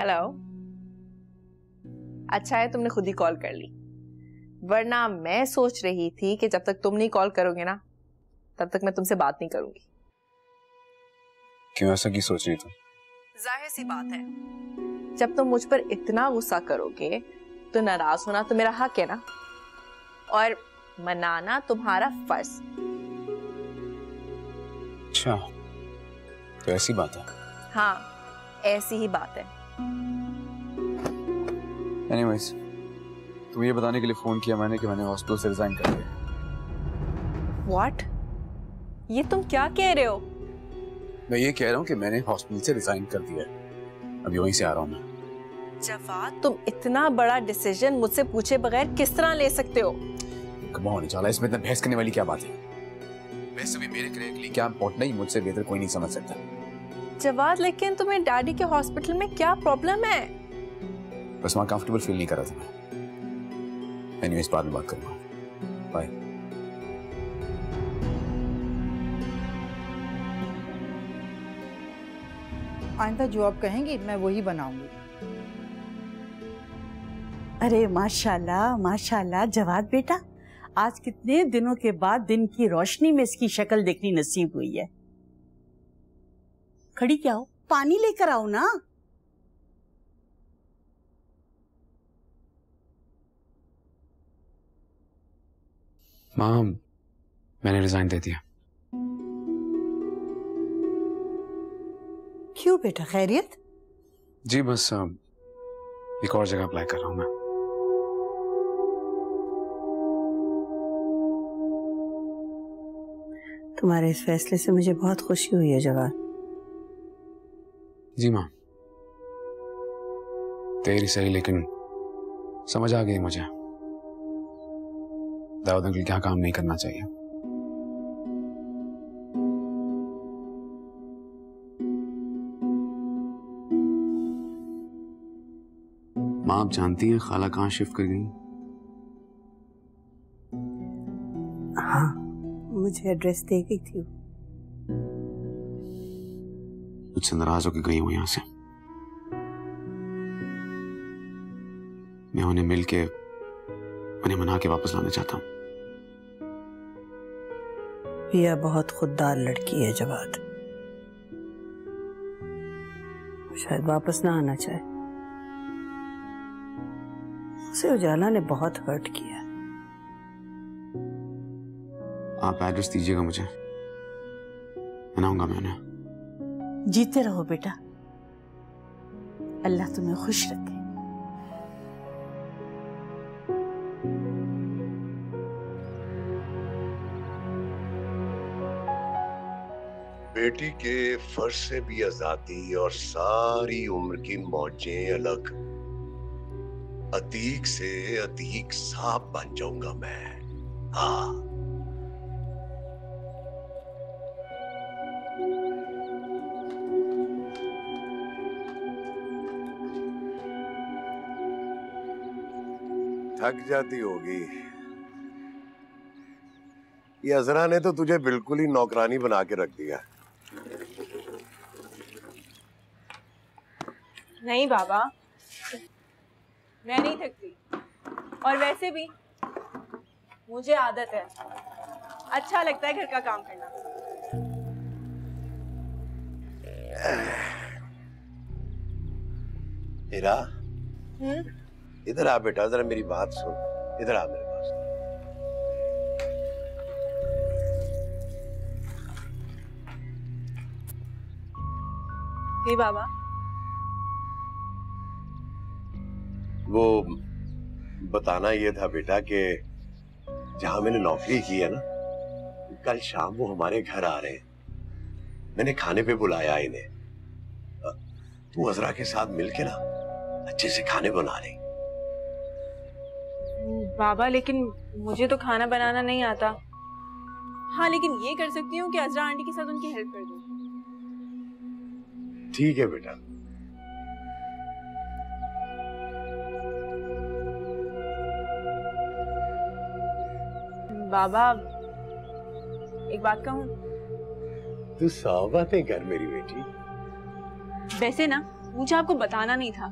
Hello. अच्छा है तुमने खुद ही कॉल कर ली, वरना मैं सोच रही थी कि जब तक तुम नहीं कॉल करोगे ना तब तक मैं तुमसे बात नहीं करूंगी। क्यों, ऐसा की सोच रही तुम? जाहिर सी बात है, जब तुम मुझ पर इतना गुस्सा करोगे तो नाराज होना तो मेरा हक है ना, और मनाना तुम्हारा फर्ज। अच्छा, तो ऐसी बात है? हाँ, ऐसी ही बात है। एनीवेज, तुम ये बताने के लिए फोन किया मैंने कि मैंने हॉस्पिटल से रिजाइन कर दिया। व्हाट? ये तुम क्या कह रहे हो? मैं ये कह रहा हूँ कि मैंने हॉस्पिटल से रिजाइन कर दिया है, अभी वहीं से आ रहा हूँ मैं। जवाद, तुम इतना बड़ा डिसीजन मुझसे पूछे बगैर किस तरह ले सकते हो? कम ऑन निचाला, इसमें इतना बहस करने वाली क्या बात है? वैसे भी मेरे करियर के लिए क्या इम्पोर्टेंट है मुझसे बेहतर कोई नहीं समझ सकता। जवाद, लेकिन तुम्हें डैडी के हॉस्पिटल में क्या प्रॉब्लम है? बस वहाँ कंफर्टेबल फील नहीं कर रहा था मैं। एनीवेज, बाद में बात करूँगा। बाय। आइंदा जो आप कहेंगी मैं वही बनाऊंगी। अरे माशाल्लाह माशाल्लाह जवाद बेटा, आज कितने दिनों के बाद दिन की रोशनी में इसकी शक्ल देखनी नसीब हुई है। खड़ी क्या हो, पानी लेकर आओ ना। माँ, मैंने रिजाइन दे दिया। क्यों बेटा, खैरियत? जी बस एक और जगह अप्लाई कर रहा हूँ मैं। तुम्हारे इस फैसले से मुझे बहुत खुशी हुई है जवाद। जी माँ, तेरी सही, लेकिन समझ आ गई मुझे दाऊद अंकल क्या काम नहीं करना चाहिए। माँ, आप जानती हैं खाला कहाँ शिफ्ट कर गई? हाँ, मुझे एड्रेस दे गई थी। मुझसे नाराज होकर गई हूँ यहाँ से। मैं उन्हें मिलके उन्हें मना के वापस लाना चाहता हूँ। पिया बहुत खुददार लड़की है जवाद, शायद वापस ना आना चाहे। उसे उजाला ने बहुत हर्ट किया। आप एड्रेस दीजिएगा मुझे, मनाऊंगा मैं उन्हें। जीते रहो बेटा, अल्लाह तुम्हें खुश रखे। बेटी के फर्ज से भी आजादी और सारी उम्र की मौजें अलग। अतीक से अतीक साहब बन जाऊंगा मैं। हाँ, थक जाती होगी। ये अजरा ने तो तुझे बिल्कुल ही नौकरानी बना के रख दिया। नहीं बाबा, मैं नहीं थकती, और वैसे भी मुझे आदत है, अच्छा लगता है घर का काम करना। हीरा, इधर आ बेटा, जरा मेरी बात सुन। इधर आ मेरे पास। जी बाबा। वो बताना ये था बेटा कि जहां मैंने नौकरी की है ना, कल शाम वो हमारे घर आ रहे हैं। मैंने खाने पे बुलाया इन्हें। तू अजरा के साथ मिलके ना अच्छे से खाने बना रही। बाबा, लेकिन मुझे तो खाना बनाना नहीं आता। हाँ, लेकिन ये कर सकती हूँ कि अजरा आंटी के साथ उनकी हेल्प कर दूँ। ठीक है बेटा। बाबा, एक बात कहूँ? तू 100 बातें कर मेरी बेटी। वैसे ना मुझे आपको बताना नहीं था,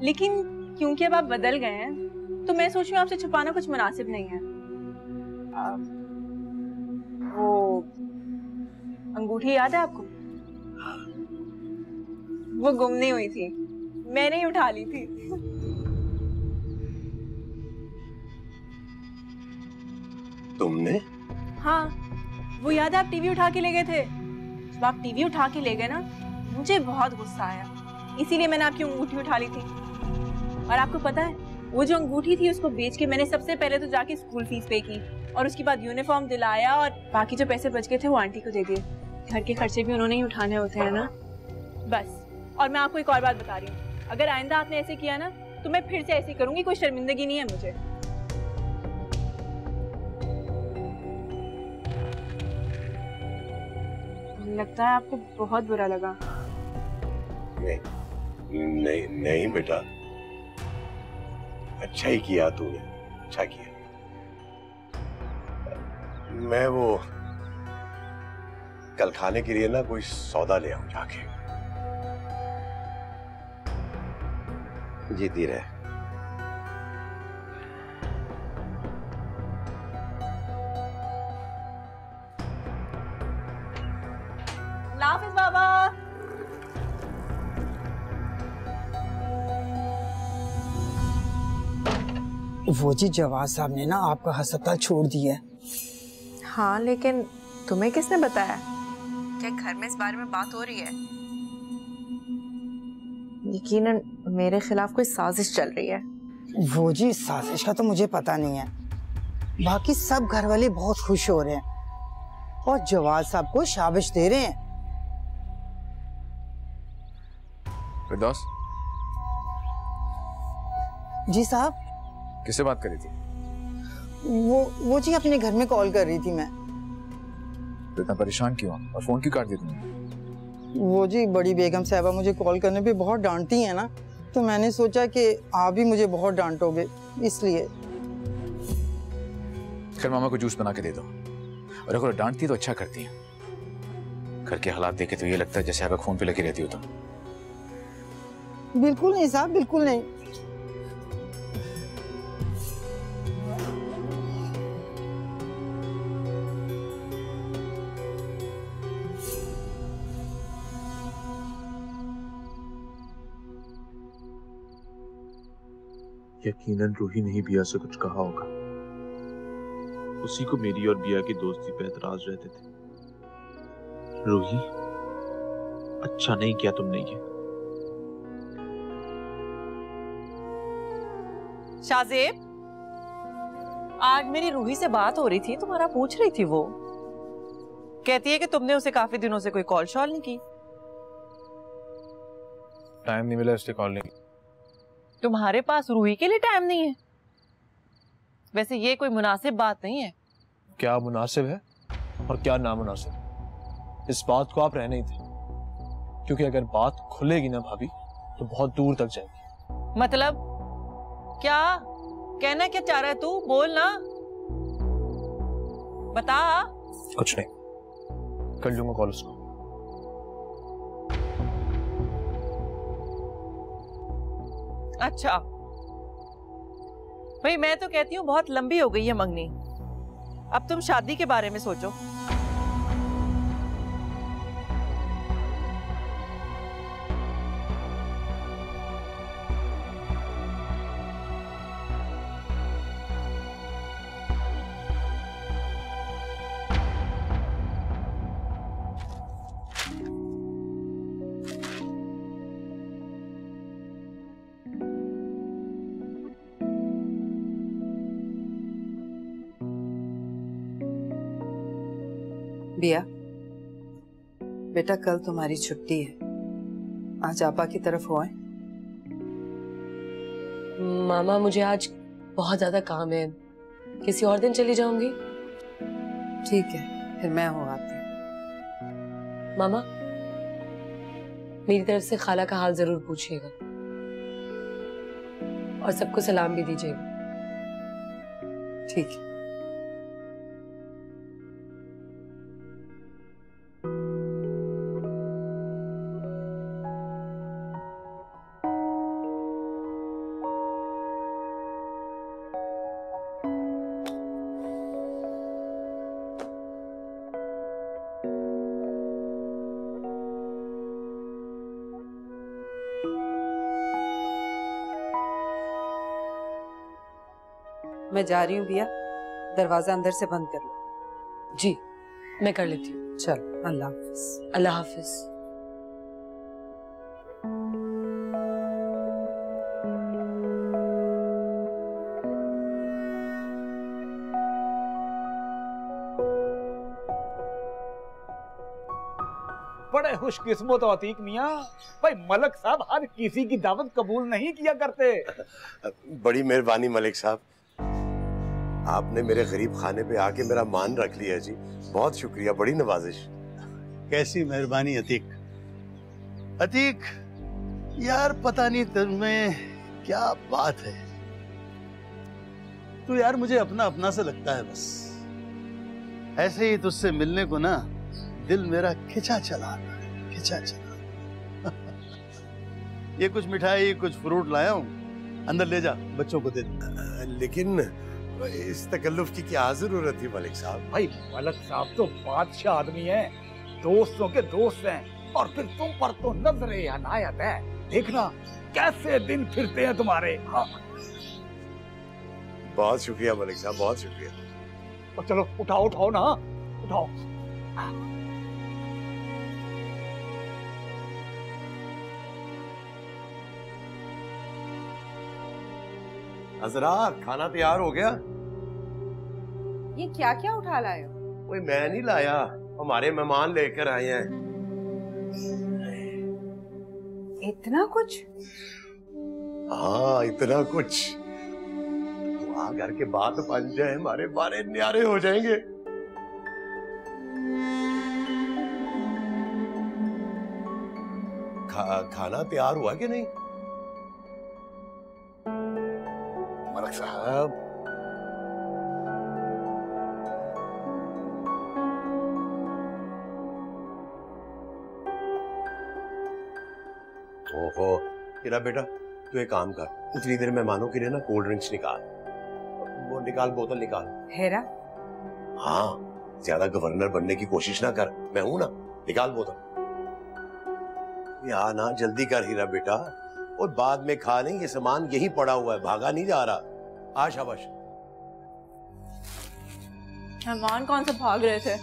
लेकिन क्योंकि अब आप बदल गए हैं तो मैं सोच रही हूँ आपसे छुपाना कुछ मुनासिब नहीं है। वो अंगूठी याद है आपको? वो गुम नहीं हुई थी, मैंने ही उठा ली थी। तुमने? हाँ, वो याद है आप टीवी उठा के ले गए थे? जब आप टीवी उठा के ले गए ना, मुझे बहुत गुस्सा आया, इसीलिए मैंने आपकी अंगूठी उठा ली थी। और आपको पता है, वो जो अंगूठी थी उसको बेच के मैंने सबसे पहले तो जाके स्कूल फीस पे की, और उसके बाद यूनिफॉर्म दिलाया, और बाकी जो पैसे बच गए थे वो आंटी को दे दिए। घर के खर्चे भी उन्होंने ही उठाने होते हैं ना। बस, और मैं आपको एक और बात बता रही हूँ, अगर आइंदा आपने ऐसे किया ना तो मैं फिर से ऐसे करूंगी, कोई शर्मिंदगी नहीं है मुझे। लगता है आपको बहुत बुरा लगा। नहीं बेटा, अच्छा ही किया तूने, अच्छा किया। मैं वो कल खाने के लिए ना कोई सौदा ले आऊं जाके। जीती रहे। हाफिज बाबा। वो जी जवाद साहब ने ना आपका अस्पताल छोड़ दिया है। हाँ, लेकिन तुम्हें किसने बताया? क्या घर में इस बारे में बात हो रही है? यकीनन मेरे खिलाफ कोई साजिश चल रही है। वो जी साजिश का तो मुझे पता नहीं है, बाकी सब घर वाले बहुत खुश हो रहे हैं और जवाद साहब को शाबाश दे रहे हैं। फिरदौस, जी साहब। किससे बात करी थी? वो जी अपने घर में कॉल कर रही थी मैं। तो इतना परेशान क्यों और फोन क्यों काट दिया तुमने? वो जी बड़ी बेगम साहबा मुझे कॉल करने पे बहुत डांटती हैं ना, तो मैंने सोचा कि आप भी मुझे बहुत डांटोगे, इसलिए। खैर, मामा को जूस बना के दे दो, और अगर डांटती तो अच्छा करती है। घर के हालात देखे तो ये लगता है जैसे आप फोन पे लगी रहती हो। तो बिल्कुल नहीं साहब, बिल्कुल नहीं। यकीनन रूही ने ही बिया से कुछ कहा होगा। उसी को मेरी और बिया की दोस्ती पे एतराज रहते थे। रूही, अच्छा नहीं किया तुमने ये। शाज़ेब, आज मेरी रूही से बात हो रही थी, तुम्हारा पूछ रही थी। वो कहती है कि तुमने उसे काफी दिनों से कोई कॉल शॉल नहीं की। टाइम नहीं मिला इसलिए कॉल नहीं की। तुम्हारे पास रूही के लिए टाइम नहीं है? वैसे ये कोई मुनासिब बात नहीं है। क्या मुनासिब है और क्या नामुनासिब, इस बात को आप रहने ही थे, क्योंकि अगर बात खुलेगी ना भाभी तो बहुत दूर तक जाएगी। मतलब क्या कहना, क्या चाह रहा है तू? बोल ना, बता। कुछ नहीं, कर लूंगा कॉल उसको। अच्छा भाई, मैं तो कहती हूँ बहुत लंबी हो गई है मंगनी, अब तुम शादी के बारे में सोचो। बिया बेटा, कल तुम्हारी छुट्टी है, आज आपा की तरफ हो आए। मामा, मुझे आज बहुत ज्यादा काम है, किसी और दिन चली जाऊंगी। ठीक है, फिर मैं हो आती हूँ। मामा, मेरी तरफ से खाला का हाल जरूर पूछिएगा और सबको सलाम भी दीजिएगा। ठीक है। मैं जा रही हूँ बिया, दरवाजा अंदर से बंद कर लो। जी मैं कर लेती हूँ। चल, अल्लाह हाफिज। अल्लाह हाफिज। बड़े खुशकिस्मत हो अतीक मियाँ, भाई मलक साहब हर किसी की दावत कबूल नहीं किया करते। बड़ी मेहरबानी मलिक साहब, आपने मेरे गरीब खाने पे आके मेरा मान रख लिया जी, बहुत शुक्रिया, बड़ी नवाजिश। कैसी मेहरबानी अतीक। अतीक यार, पता नहीं तुम्हें क्या बात है, तू यार मुझे अपना अपना सा लगता है। बस ऐसे ही तुझसे मिलने को ना दिल मेरा खिंचा चला आता है, खिंचा चला। ये कुछ मिठाई कुछ फ्रूट लाया हूँ, अंदर ले जा, बच्चों को दे दे। लेकिन इस तकल्लुफ की क्या जरूरत थी मलिक साहब? भाई मलक साहब तो बादशाह आदमी हैं, दोस्तों के दोस्त हैं, और फिर तुम पर तो नजरे अनायत है। देखना कैसे दिन फिरते हैं तुम्हारे। हाँ। बहुत शुक्रिया मलिक साहब, बहुत शुक्रिया। और चलो उठाओ उठाओ ना, उठाओ। हजरात, खाना तैयार हो गया? ये क्या क्या उठा लाए हो? कोई मैं नहीं लाया, हमारे मेहमान लेकर आए हैं। इतना कुछ? हाँ इतना कुछ। वहाँ घर के बात बन जाए, हमारे बारे न्यारे हो जाएंगे। खाना तैयार हुआ कि नहीं? मलक साहब, ओहो, तेरा बेटा तू एक काम कर, उतनी देर मेहमानों के लिए ना कोल्ड ड्रिंक्स निकाल, वो निकाल, बोतल निकाल। हेरा? हाँ, ज्यादा गवर्नर बनने की कोशिश ना कर, मैं हूं ना, निकाल बोतल। या ना जल्दी कर हीरा बेटा, और बाद में खा नहीं, ये सामान यहीं पड़ा हुआ है, भागा नहीं जा रहा। शाबाश। मेहमान कौन से भाग रहे थे?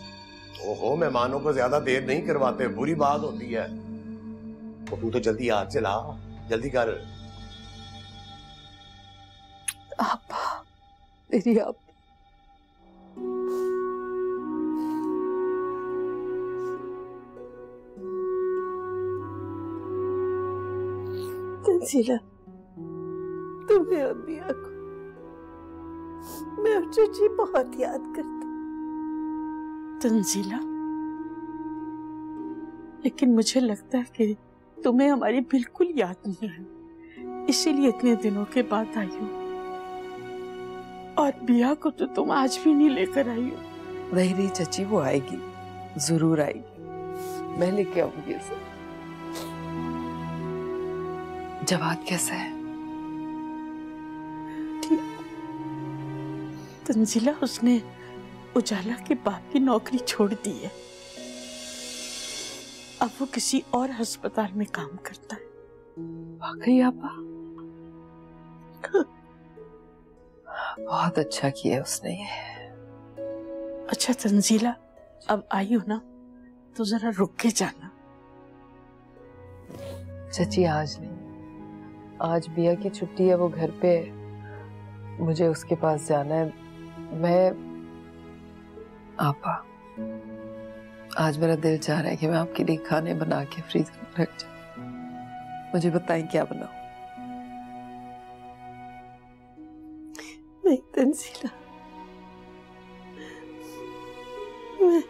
ओहो, मेहमानों को ज्यादा देर नहीं करवाते, बुरी बात होती है। तो तू तो जल्दी हाथ चला, जल्दी कर। आपा, मेरी आप तंजीला, तुम्हें और बिया को मैं और चाची बहुत याद करते। तंजीला, लेकिन मुझे लगता है कि तुम्हें हमारी बिल्कुल याद नहीं है, इसीलिए इतने दिनों के बाद आई हो। और बिया को तो तुम आज भी नहीं लेकर आई हो। नहीं नहीं चाची, वो आएगी, जरूर आएगी, मैं लेके आऊंगी उसे। जवाद कैसा है? ठीक। तंजीला, उसने उजाला के बाप की नौकरी छोड़ दी है, अब वो किसी और अस्पताल में काम करता है। वाकई आपा? बहुत अच्छा किया उसने ये। अच्छा तंजीला, अब आई हो ना, तो जरा रुक के जाना। चाची आज नहीं, आज बिया की छुट्टी है, वो घर पे, मुझे उसके पास जाना है। मैं आपा, आज मेरा दिल चाह रहा है कि मैं आपके लिए खाने बना के फ्रीजर में रख जाऊं। मुझे बताएं क्या बनाऊं? नहीं तंजीला, मैं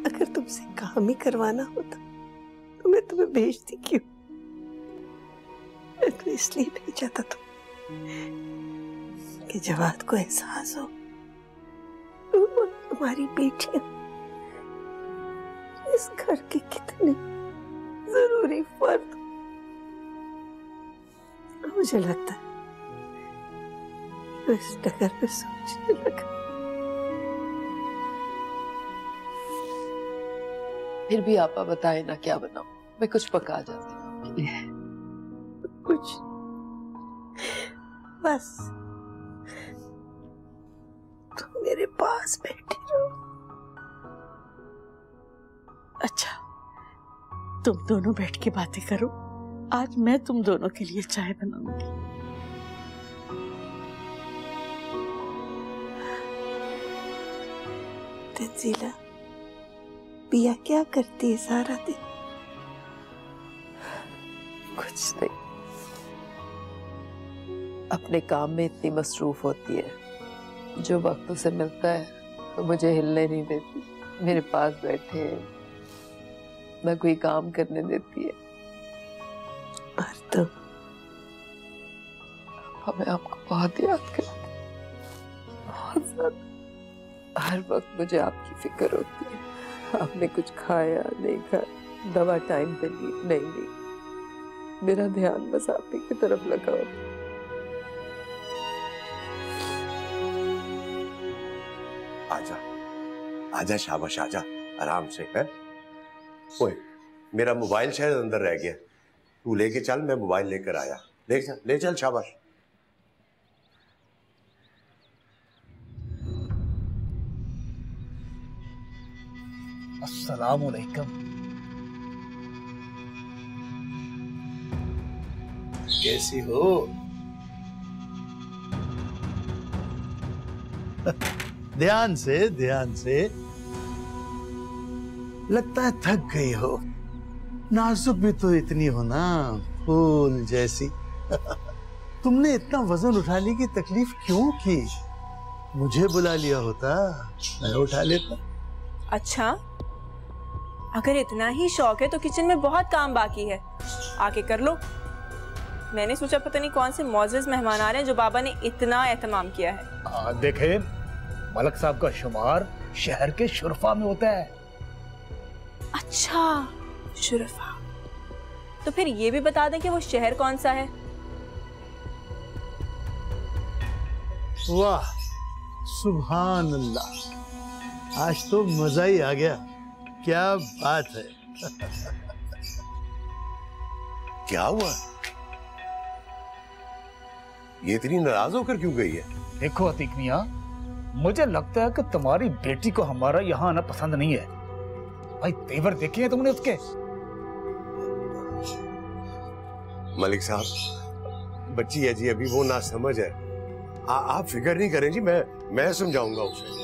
अगर तुमसे काम ही करवाना होता तो मैं तुम्हें भेजती क्यों? मैं तो इसलिए भेजा था कि जवाद को एहसास हो तुम्हारी बेटियां इस घर के कितने जरूरी फर्द। मुझे लगता है इस डगर पे सोचने लगा। फिर भी आपा बताए ना क्या बनाऊं, मैं कुछ पका जाती हूँ आपके लिए। कुछ बस तुम मेरे पास बैठे रहो। अच्छा, तुम दोनों बैठ के बातें करो। आज मैं तुम दोनों के लिए चाय बनाऊंगी। तंजीला, पिया क्या करती है सारा दिन? कुछ नहीं, अपने काम में इतनी मसरूफ होती है, जो वक्त उसे मिलता है तो मुझे हिलने नहीं देती, मेरे पास बैठे न कोई काम करने देती है। और तुम? हमें आपको बहुत याद करती, बहुत ज्यादा। हर वक्त मुझे आपकी फिक्र होती है। आपने कुछ खाया नहीं खाया, दवा टाइम पे ली नहीं, मेरा ध्यान बस आप ही की तरफ लगा होता। आजा आजा, शाबाश आजा, आराम से है। ओए, मेरा मोबाइल शायद अंदर रह गया, तू लेके चल, मैं मोबाइल लेकर आया। ले चल, शाबाश। अस्सलाम वालेकुम। कैसी हो? ध्यान से, ध्यान से। लगता है थक गई हो। नाजुक भी तो इतनी हो ना, फूल जैसी। तुमने इतना वजन उठाने की तकलीफ क्यों की? मुझे बुला लिया होता, मैं उठा लेता। अच्छा, अगर इतना ही शौक है तो किचन में बहुत काम बाकी है, आके कर लो। मैंने सोचा पता नहीं कौन से मौजूद मेहमान आ रहे हैं जो बाबा ने इतना एहतमाम किया है। देखे, मलक साहब का शुमार शहर के शुरफा में होता है। अच्छा, शुरफा। तो फिर ये भी बता दें कि वो शहर कौन सा है? वाह, सुभान अल्लाह, आज तो मजा ही आ गया। क्या बात है। क्या हुआ? ये इतनी नाराज होकर क्यों गई है? देखो अतीक मियां, मुझे लगता है कि तुम्हारी बेटी को हमारा यहाँ आना पसंद नहीं है। भाई तेवर देखे हैं तुमने उसके? मलिक साहब, बच्ची है जी, अभी वो ना समझ है। आप फिक्र नहीं करें जी, मैं समझाऊंगा उसे।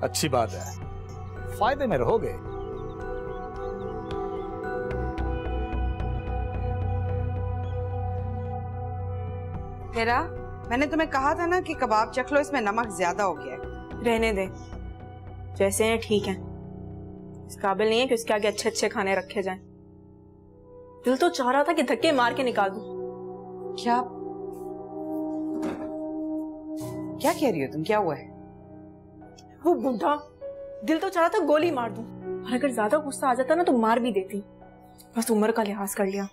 अच्छी बात है, फायदे में रहोगे। हेरा, मैंने तुम्हें कहा था ना कि कबाब चख लो, इसमें नमक ज्यादा हो गया है। रहने दे, जैसे हैं ठीक है। इस काबिल नहीं है कि उसके आगे अच्छे अच्छे खाने रखे जाएं। दिल तो चाह रहा था कि धक्के मार के निकाल दूं। क्या कह रही हो तुम? क्या हुआ है? वो बूढ़ा, दिल तो चाह रहा था गोली मार दूं, और अगर ज्यादा गुस्सा आ जाता ना तो मार भी देती। बस उम्र का लिहाज कर लिया।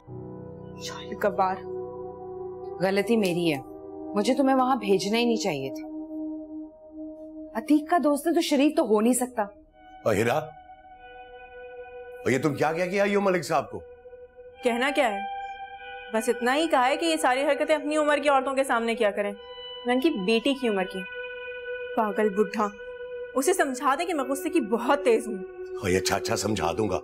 कबार, गलती मेरी है, मुझे तुम्हें वहां भेजना ही नहीं चाहिए था। अतीक का दोस्त है तो शरीफ तो हो नहीं सकता। हीरा, ये तुम क्या कह के आई हो मलिक साहब को? कहना क्या है, बस इतना ही कहा है कि ये सारी हरकतें अपनी उम्र की औरतों के सामने क्या करें, मैं उनकी बेटी की उम्र की। पागल बुढ़ा, उसे समझा दे कि मैं गुस्से की बहुत तेज हूँ। अच्छा समझा दूंगा,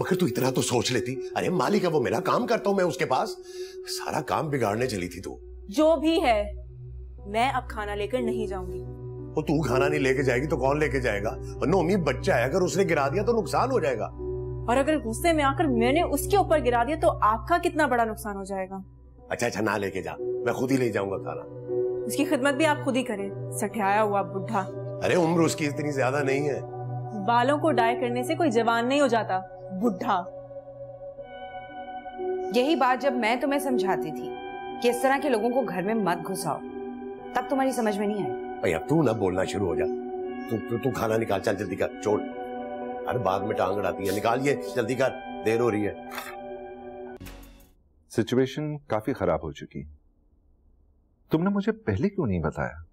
मगर तू इतना तो सोच लेती। अरे मालिक है वो, मेरा काम करता हूँ मैं उसके पास। सारा काम बिगाड़ने चली थी तू। जो भी है, मैं अब खाना लेकर नहीं जाऊंगी। वो तू खाना नहीं लेके जाएगी तो कौन लेके जाएगा? नोमी बच्चा है, अगर उसने गिरा दिया तो नुकसान हो जाएगा। और अगर गुस्से में आकर मैंने उसके ऊपर गिरा दिया तो आपका कितना बड़ा नुकसान हो जाएगा। अच्छा ना लेके जा, मैं खुद ही ले जाऊंगा खाना। उसकी खिदमत भी आप खुद ही करें, सठियाया हुआ बुढ़ा। अरे उम्र उसकी इतनी ज्यादा नहीं है। बालों को डाई करने से कोई जवान नहीं हो जाता, बुढ़ा। यही बात जब मैं तुम्हें समझाती थी कि इस तरह के लोगों को घर में मत घुसाओ, तब तुम्हारी समझ में नहीं आई। भैया तू ना बोलना शुरू हो जा। तू खाना निकाल, चल जल्दी कर, छोड़। अरे बाद में टांग अड़ाती है, निकालिए जल्दी कर, देर हो रही है। सिचुएशन काफी खराब हो चुकी। तुमने मुझे पहले क्यों नहीं बताया?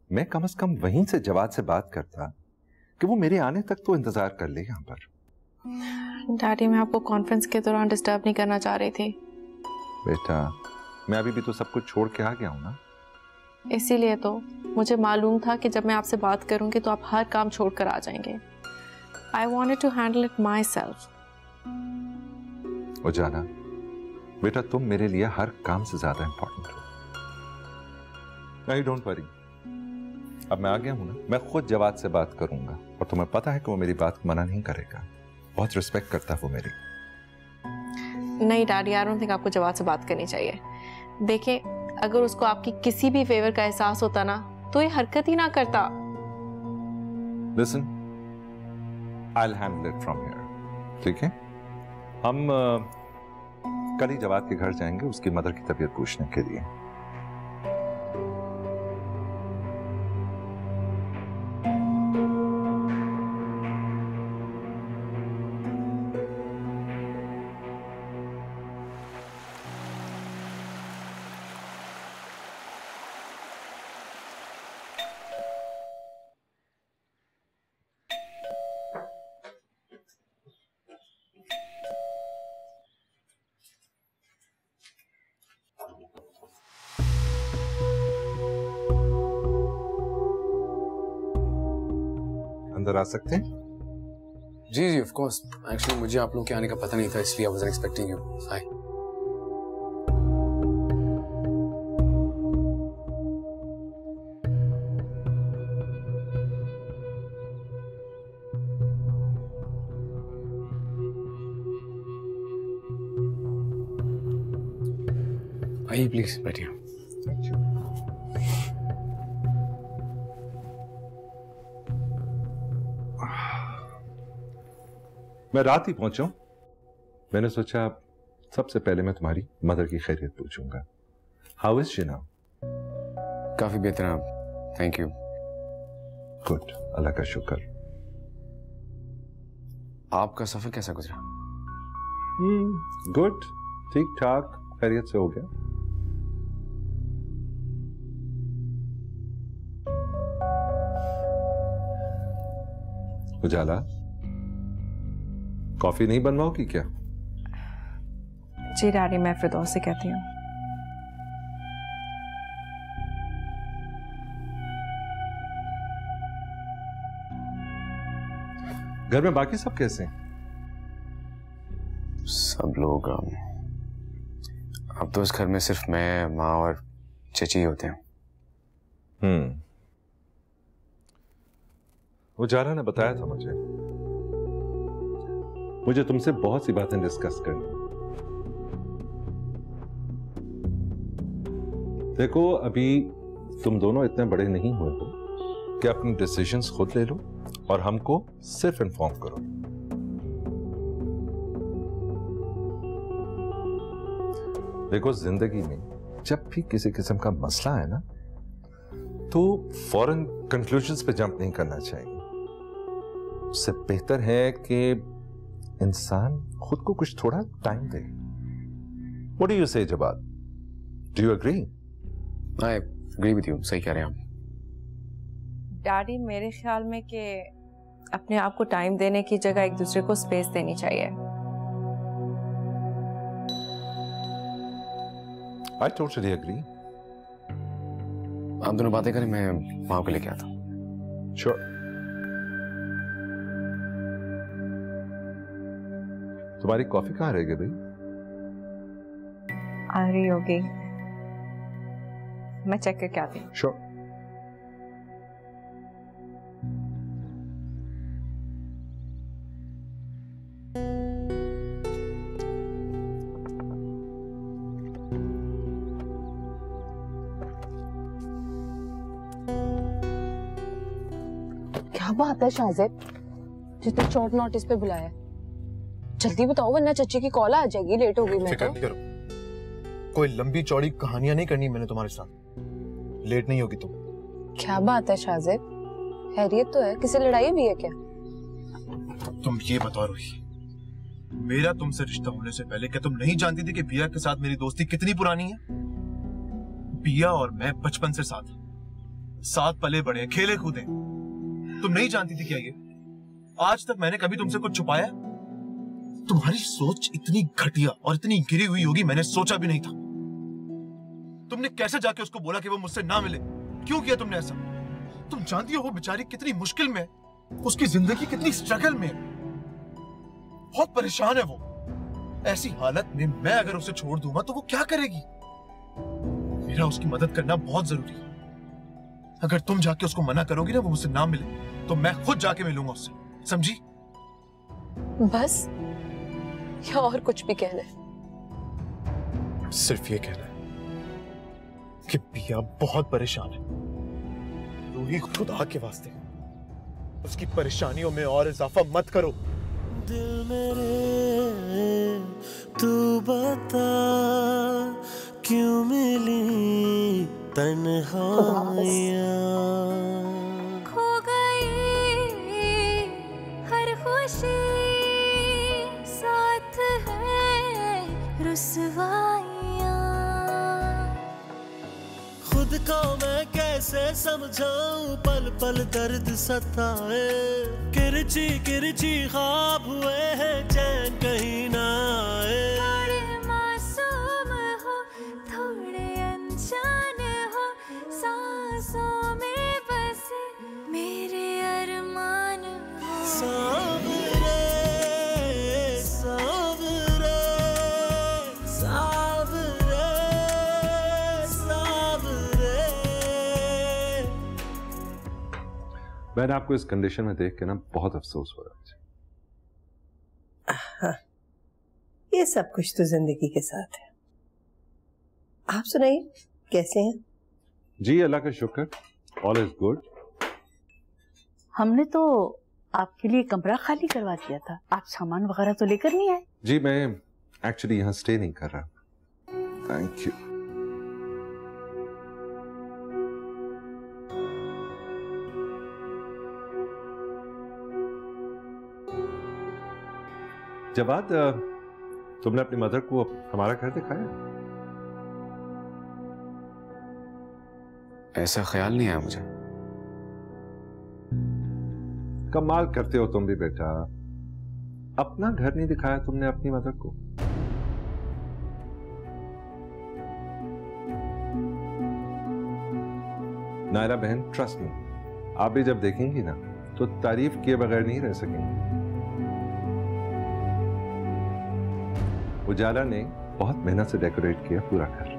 मैं कम से कम वहीं से जवाद से बात करता कि वो मेरे आने तक तो इंतजार कर ले यहाँ पर। डैडी, मैं आपको कॉन्फ्रेंस के दौरान डिस्टर्ब नहीं करना चाह रही थी। बेटा, मैं अभी भी तो सब कुछ छोड़ के आ गया हूँ ना। इसीलिए तो मुझे मालूम था कि जब मैं आपसे बात करूंगी तो आप हर काम छोड़कर आ जाएंगे। I wanted to handle it myself. उजाला, बेटा तुम मेरे लिए हर काम से ज्यादा इंपॉर्टेंट हो। नहीं, डोंट वरी। अब मैं आ गया हूं ना, मैं खुद जवाद से बात करूंगा और तुम्हें पता है कि वो मेरी बात को मना नहीं करेगा। बहुत रिस्पेक्ट करता है वो मेरी। नहीं डैडी, आई डोंट थिंक आपको जवाद से बात करनी चाहिए। देखिए, अगर उसको आपकी किसी भी फेवर का एहसास होता ना तो ये हरकत ही ना करता। Listen, I'll handle it from here. ठीक है? हम कल ही जवाद के घर जाएंगे उसकी मदर की तबीयत पूछने के लिए। अंदर आ सकते हैं? जी जी, ऑफ कोर्स। एक्चुअली मुझे आप लोग के आने का पता नहीं था, इसलिए आई वाज़न्ट एक्सपेक्टिंग यू। हाय। आइए प्लीज बैठिए। मैं रात ही पहुंचा। मैंने सोचा सबसे पहले मैं तुम्हारी मदर की खैरियत पूछूंगा। How is she now? काफी बेहतर है, थैंक यू। गुड, अल्लाह का शुक्र। आपका सफर कैसा गुजरा? गुड, ठीक ठाक, खैरियत से हो गया। उजाला, कॉफी नहीं बनवाओगी क्या? जी डैडी, मैं फिरदौस से कहती हूँ। घर में बाकी सब कैसे हैं? सब लोग अब तो इस घर में सिर्फ मैं, माँ और चची होते हैं। उजाला ने बताया था मुझे तुमसे बहुत सी बातें डिस्कस करनी। देखो, अभी तुम दोनों इतने बड़े नहीं हुए हो कि अपने डिसीजंस खुद ले लो और हमको सिर्फ इन्फॉर्म करो। देखो, जिंदगी में जब भी किसी किस्म का मसला है ना, तो फौरन कंक्लूजन्स पे जंप नहीं करना चाहिए। उससे बेहतर है कि इंसान खुद को कुछ थोड़ा टाइम दे। What do you say, Jawad? Do you agree? I agree with you. सही कह रहे हैं आप। डैडी, मेरे ख्याल में कि अपने आप को टाइम देने की जगह एक दूसरे को स्पेस देनी चाहिए। I totally agree. आप दोनों बातें करें, मैं माँ को लेके आता हूँ। Sure. तुम्हारी कॉफी कहाँ रह गई भाई? आ रही होगी, मैं चेक करके आती हूँ। Sure. क्या बात है शाहजेब, जितने शॉर्ट नोटिस पे बुलाया? जल्दी बताओ वरना चच्ची की कॉल आ जाएगी, लेट हो गई मैं तो। करो, कोई लंबी चौड़ी कहानियां नहीं करनी मैंने तुम्हारे साथ। लेट नहीं होगी तुम। क्या बात है शाहजेब, हैरियत तो है, किसी लड़ाई भी है क्या? तुम ये बताओ रूही, मेरा तुमसे रिश्ता होने से पहले क्या तुम नहीं जानती थी कि बिया के साथ मेरी दोस्ती कितनी पुरानी है? बिया और मैं बचपन से साथ पले बड़े, खेले कूदे। तुम नहीं जानती थी क्या ये? आज तक मैंने कभी तुमसे कुछ छुपाया? तुम्हारी सोच इतनी घटिया और इतनी गिरी हुई होगी मैंने सोचा भी नहीं था। तुमने कैसे जाके उसको बोला कि वो मुझसे ना मिले? क्यों किया तुमने ऐसा? तुम जानती हो वो बेचारी कितनी मुश्किल में, उसकी जिंदगी कितनी स्ट्रगल में, बहुत परेशान है वो। ऐसी हालत में मैं अगर उसे छोड़ दूंगा तो वो क्या करेगी? मेरा उसकी मदद करना बहुत जरूरी है। अगर तुम जाके उसको मना करोगी ना वो मुझसे ना मिले, तो मैं खुद जाके मिलूंगा उससे, समझी? बस या और कुछ भी कहना है? सिर्फ ये कहना है कि पिया बहुत परेशान है। रूही, खुदा के वास्ते उसकी परेशानियों में और इजाफा मत करो। दिल मेरे तू बता क्यों मिली तन्हाइयाँ, खो गई हर खुशी, साथ है रुसवाइयाँ। खुद को मैं कैसे समझाऊं, पल पल दर्द सताए, किरची किरची ख्वाब हुए हैं, चैन कहीं ना आए। थोड़े मासूम हो, थोड़े अनजान हो, सांसों में बसे मेरे अरमान हो। सावरे सावरे सावरे सावरे। मैंने आपको इस कंडीशन में देख के ना बहुत अफसोस हो रहा है। हाँ, ये सब कुछ तो जिंदगी के साथ है। आप सुनाइए, कैसे हैं? जी अल्लाह का शुक्र, ऑल इज गुड। हमने तो आपके लिए कमरा खाली करवा दिया था, आप सामान वगैरह तो लेकर नहीं आए? जी मैं एक्चुअली यहाँ स्टे नहीं कर रहा। Thank you. जवाद, तुमने अपनी मदर को हमारा घर दिखाया? ऐसा ख्याल नहीं आया मुझे। कमाल करते हो तुम भी बेटा, अपना घर नहीं दिखाया तुमने अपनी मदर को। नायरा बहन, ट्रस्ट मी, आप भी जब देखेंगी ना तो तारीफ किए बगैर नहीं रह सकेंगी। उजाला ने बहुत मेहनत से डेकोरेट किया पूरा घर।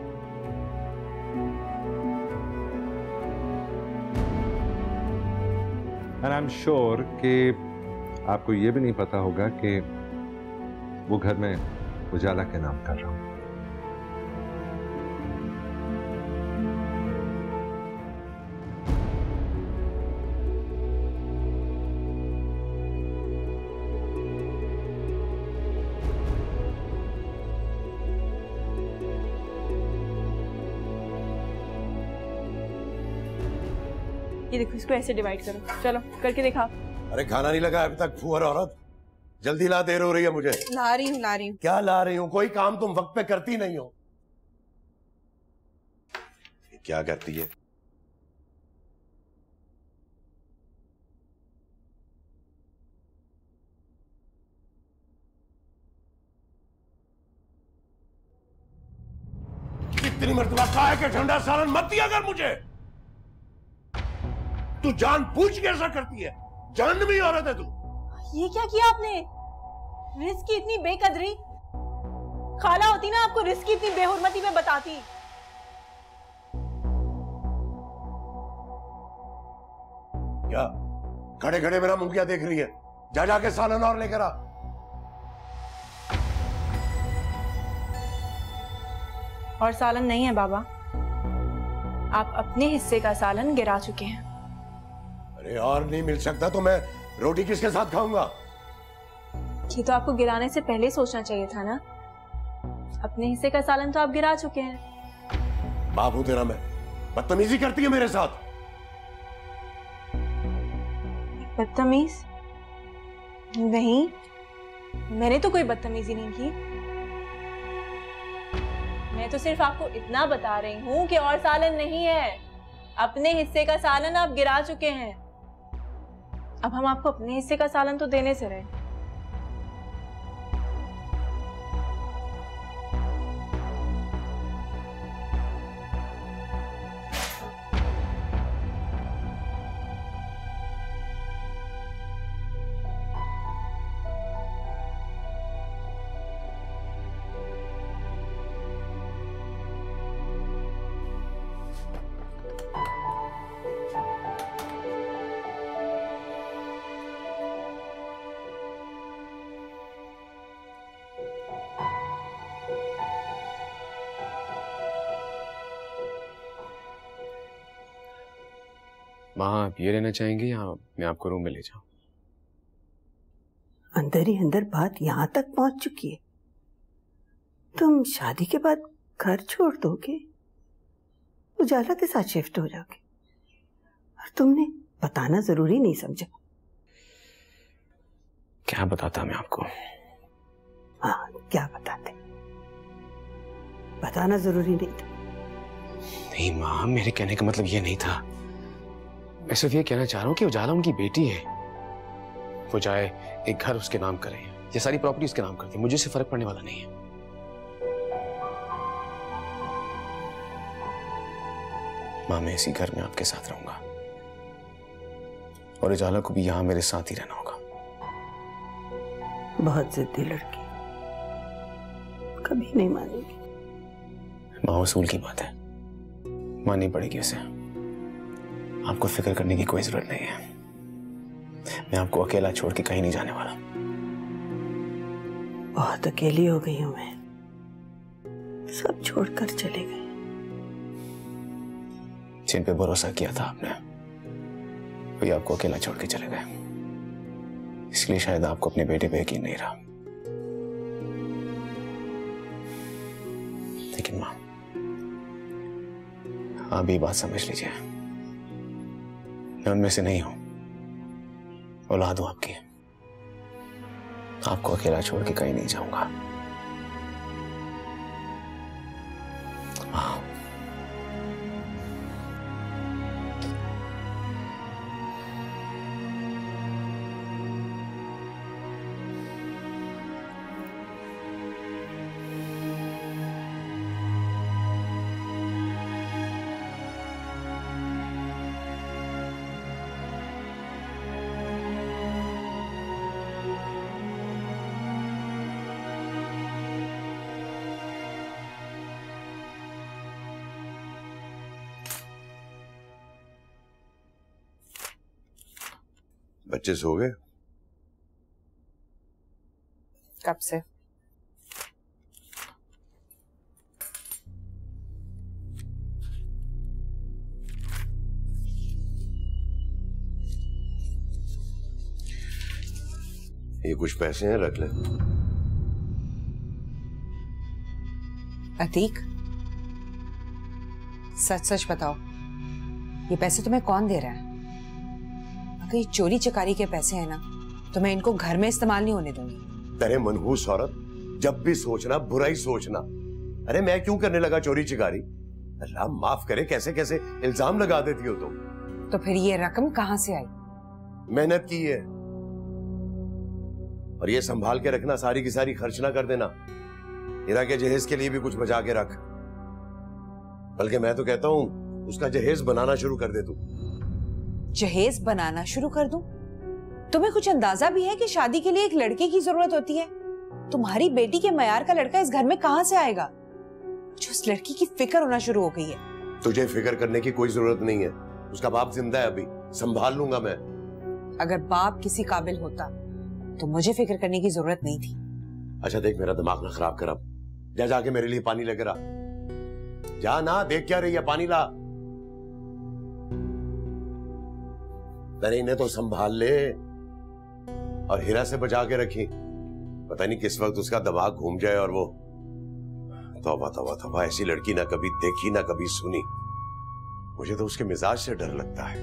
एंड आई एम श्योर कि आपको यह भी नहीं पता होगा कि वो घर में उजाला के नाम कर रहा हूं। ये देखो, इसको ऐसे डिवाइड करो। चलो करके दिखा। अरे खाना नहीं लगा अभी तक, फुहर औरत, जल्दी ला, देर हो रही है मुझे। ला रही हूँ। क्या ला रही हूँ? कोई काम तुम वक्त पे करती नहीं हो। क्या करती है? कितनी मर्तबा कहा है कि ठंडा सालन मत दिया कर मुझे। तू जानबूझ के ऐसा करती है, जानवी औरत है तू। ये क्या किया आपने? रिस्क की इतनी बेकदरी। खाला होती ना आपको रिस्क की इतनी बेहुरमती में बताती। क्या खड़े खड़े मेरा मुंह क्या देख रही है? जा जाके सालन और लेकर आ। और सालन नहीं है बाबा, आप अपने हिस्से का सालन गिरा चुके हैं। अरे और नहीं मिल सकता तो मैं रोटी किसके साथ खाऊंगा? ये तो आपको गिराने से पहले सोचना चाहिए था ना। अपने हिस्से का सालन तो आप गिरा चुके हैं। बाप हूं तेरा मैं, बदतमीजी करती है मेरे साथ। बदतमीज? नहीं, मैंने तो कोई बदतमीजी नहीं की। मैं तो सिर्फ आपको इतना बता रही हूँ कि और सालन नहीं है, अपने हिस्से का सालन आप गिरा चुके हैं। अब हम आपको अपने हिस्से का सालन तो देने से रहे। माँ आप ये रहना चाहेंगे या मैं आपको रूम में ले जाऊं? अंदर ही अंदर बात यहाँ तक पहुंच चुकी है। तुम शादी के बाद घर छोड़ दोगे, उजाला के साथ शिफ्ट हो जाओगे, और तुमने बताना जरूरी नहीं समझा। क्या बताता मैं आपको? हाँ, क्या बताते? बताना जरूरी नहीं था। नहीं माँ, मेरे कहने का मतलब ये नहीं था। मैं सिर्फ ये कहना चाह रहा हूँ कि उजाला उनकी बेटी है। वो चाहे एक घर उसके नाम करे या सारी प्रॉपर्टी उसके नाम कर दे, मुझे इससे फर्क पड़ने वाला नहीं है। माँ मैं इसी घर में आपके साथ रहूंगा और उजाला को भी यहाँ मेरे साथ ही रहना होगा। बहुत जिद्दी लड़की, कभी नहीं मानेगी। माँ उसूल की बात है, माननी पड़ेगी उसे। आपको फिक्र करने की कोई जरूरत नहीं है। मैं आपको अकेला छोड़ के कहीं नहीं जाने वाला। बहुत अकेली हो गई हूं मैं, सब छोड़कर चले गए। जिन पे भरोसा किया था आपने, वही आपको अकेला छोड़ के चले गए। इसलिए शायद आपको अपने बेटे पे यकीन नहीं रहा। लेकिन माँ आप भी बात समझ लीजिए, मैं उनमें से नहीं हूं, औलाद हूं आपकी। आपको अकेला छोड़ के कहीं नहीं जाऊंगा। हाँ। बच्चे सो गए? कब से? ये कुछ पैसे हैं, रख ले। अतीक, सच सच बताओ, ये पैसे तुम्हें कौन दे रहा है? अगर ये चोरी चकारी के पैसे हैं ना, तो मैं इनको घर में इस्तेमाल नहीं होने दूंगी। तेरे मनहूस औरत, जब भी सोचना बुरा ही सोचना। अरे मैं क्यों करने लगा चोरी चिकारी? अल्लाह माफ करे, कैसे कैसे इल्जाम लगा देती हो तुम। तो फिर ये रकम कहां से आई? मेहनत की है, और ये संभाल के रखना, सारी की सारी खर्च ना कर देना। हीरा के जहेज के लिए भी कुछ बचा के रख। बल्कि मैं तो कहता हूं उसका जहेज बनाना शुरू कर दे तू। जहेज बनाना शुरू कर दूं? तुम्हें कुछ अंदाजा भी है कि शादी के लिए एक लड़के की जरूरत होती है? तुम्हारी बेटी के मयार का लड़का इस घर में कहां से आएगा? जो उस लड़की की फिक्र होना शुरू हो गई है। तुझे फिक्र करने की कोई जरूरत नहीं है, उसका बाप जिंदा है, अभी संभाल लूंगा मैं। अगर बाप किसी काबिल होता तो मुझे फिक्र करने की जरूरत नहीं थी। अच्छा देख, मेरा दिमाग ना खराब कर, अब जा जाके मेरे लिए पानी लेकर आ। जा ना, देख क्या रही है, पानी ला। तेरे इन्हें तो संभाल ले और हीरा से बचा के रखी। पता नहीं किस वक्त उसका दिमाग घूम जाए और वो तौबा तौबा तौबा, ऐसी लड़की ना कभी देखी ना कभी सुनी। मुझे तो उसके मिजाज से डर लगता है।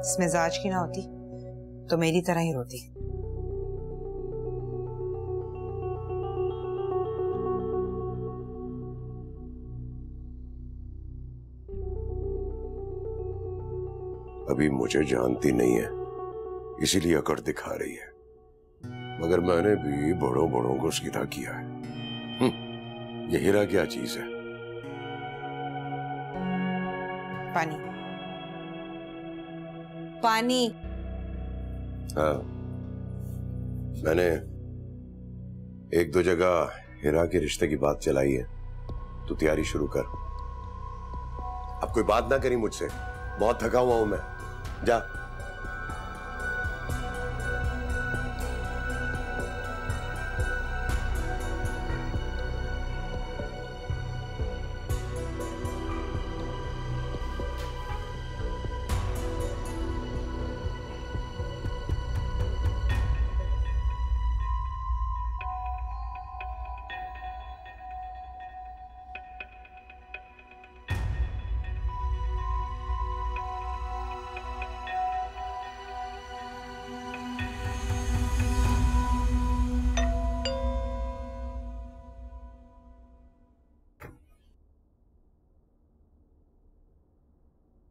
इस मिजाज की ना होती तो मेरी तरह ही रोती। अभी मुझे जानती नहीं है, इसीलिए अकड़ दिखा रही है, मगर मैंने भी बड़ों बड़ों को सीधा किया है। ये हीरा क्या चीज है? पानी पानी। हाँ, मैंने एक दो जगह हीरा के रिश्ते की बात चलाई है, तू तैयारी शुरू कर। अब कोई बात ना करी मुझसे, बहुत थका हुआ हूं मैं। जा।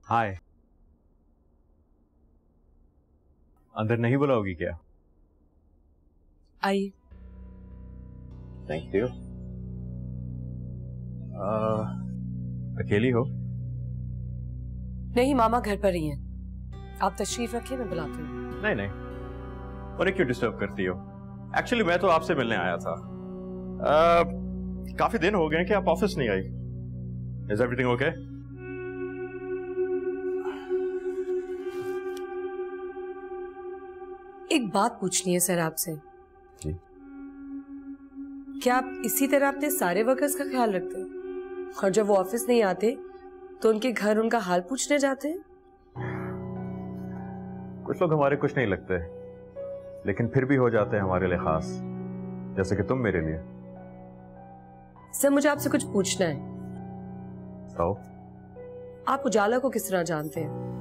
हाय। अंदर नहीं बुलाओगी क्या? आइए। Thank you. अकेली हो? नहीं, मामा घर पर ही हैं। आप तशरीफ रखिए, मैं बुलाती हूँ। नहीं नहीं, और क्यों डिस्टर्ब करती हो? एक्चुअली मैं तो आपसे मिलने आया था। काफी दिन हो गए कि आप ऑफिस नहीं आई। Is everything okay? एक बात पूछनी है सर आपसे। जी। क्या आप इसी तरह अपने सारे वर्कर्स का ख्याल रखते हैं, और जब वो ऑफिस नहीं आते तो उनके घर उनका हाल पूछने जाते हैं? कुछ लोग हमारे कुछ नहीं लगते, लेकिन फिर भी हो जाते हैं हमारे लिए खास, जैसे कि तुम मेरे लिए। सर मुझे आपसे कुछ पूछना है। तो आप उजाला को किस तरह जानते हैं?